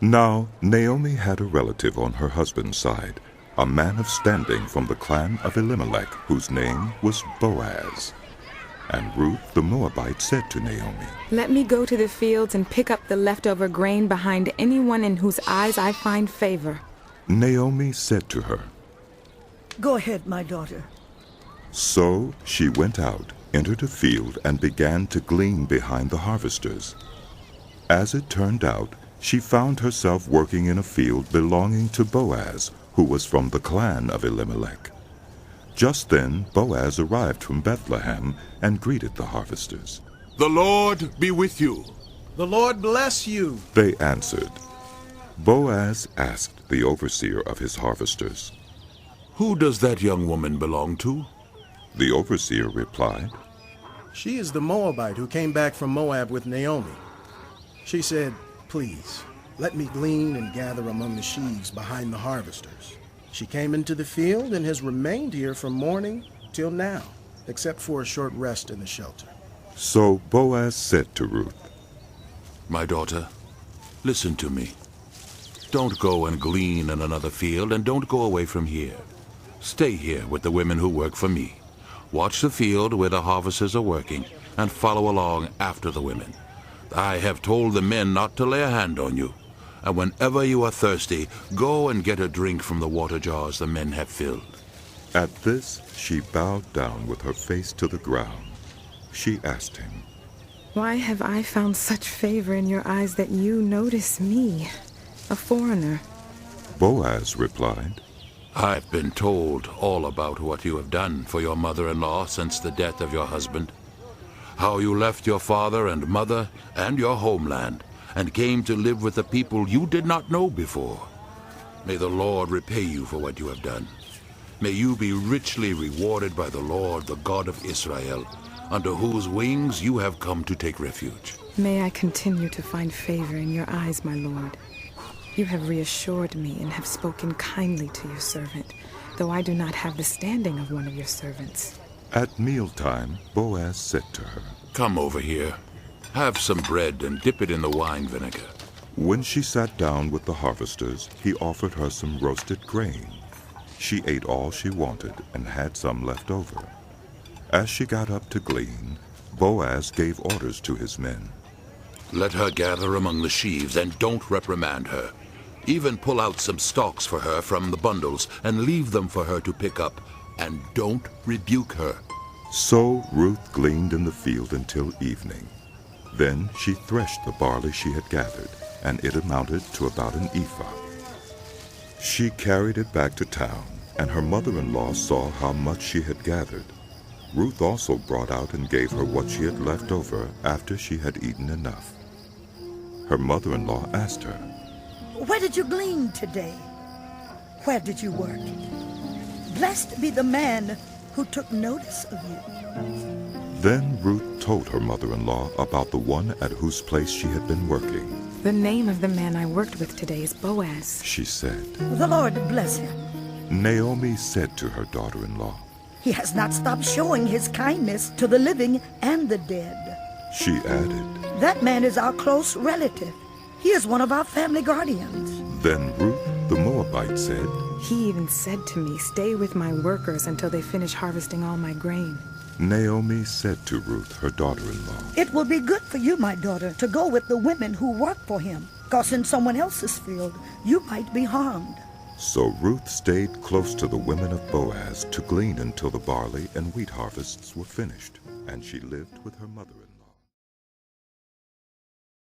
Now Naomi had a relative on her husband's side, a man of standing from the clan of Elimelech, whose name was Boaz. And Ruth the Moabite said to Naomi, "Let me go to the fields and pick up the leftover grain behind anyone in whose eyes I find favor." Naomi said to her, "Go ahead, my daughter." So she went out, entered a field, and began to glean behind the harvesters. As it turned out, she found herself working in a field belonging to Boaz, who was from the clan of Elimelech. Just then Boaz arrived from Bethlehem and greeted the harvesters. "The Lord be with you." "The Lord bless you." They answered. Boaz asked the overseer of his harvesters, "Who does that young woman belong to?" The overseer replied, "She is the Moabite who came back from Moab with Naomi. She said, 'Please, let me glean and gather among the sheaves behind the harvesters.' She came into the field and has remained here from morning till now, except for a short rest in the shelter." So Boaz said to Ruth, "My daughter, listen to me. Don't go and glean in another field, and don't go away from here. Stay here with the women who work for me. Watch the field where the harvesters are working, and follow along after the women. I have told the men not to lay a hand on you. And whenever you are thirsty, go and get a drink from the water jars the men have filled." At this she bowed down with her face to the ground. She asked him, "Why have I found such favor in your eyes that you notice me, a foreigner?" Boaz replied, "I've been told all about what you have done for your mother-in-law since the death of your husband. How you left your father and mother and your homeland and came to live with a people you did not know before. May the Lord repay you for what you have done. May you be richly rewarded by the Lord, the God of Israel, under whose wings you have come to take refuge." May I continue to find favor in your eyes, my lord. You have reassured me and have spoken kindly to your servant, though I do not have the standing of one of your servants. At mealtime, Boaz said to her, "Come over here. Have some bread and dip it in the wine vinegar." When she sat down with the harvesters, he offered her some roasted grain. She ate all she wanted and had some left over. As she got up to glean, Boaz gave orders to his men. "Let her gather among the sheaves, and don't reprimand her. Even pull out some stalks for her from the bundles and leave them for her to pick up, and don't rebuke her." So Ruth gleaned in the field until evening. Then she threshed the barley she had gathered, and it amounted to about an ephah. She carried it back to town, and her mother-in-law saw how much she had gathered. Ruth also brought out and gave her what she had left over after she had eaten enough. Her mother-in-law asked her, "Where did you glean today? Where did you work? Blessed be the man who took notice of you." Then Ruth told her mother-in-law about the one at whose place she had been working. "The name of the man I worked with today is Boaz," She said. "The Lord bless him. Naomi said to her daughter-in-law, He has not stopped showing his kindness to the living and the dead." She added. "That man is our close relative. He is one of our family guardians." Then Ruth the Moabite said, "He even said to me, 'Stay with my workers until they finish harvesting all my grain.'" Naomi said to Ruth, her daughter-in-law, "It will be good for you, my daughter, to go with the women who work for him, because in someone else's field you might be harmed." So Ruth stayed close to the women of Boaz to glean until the barley and wheat harvests were finished, and she lived with her mother-in-law.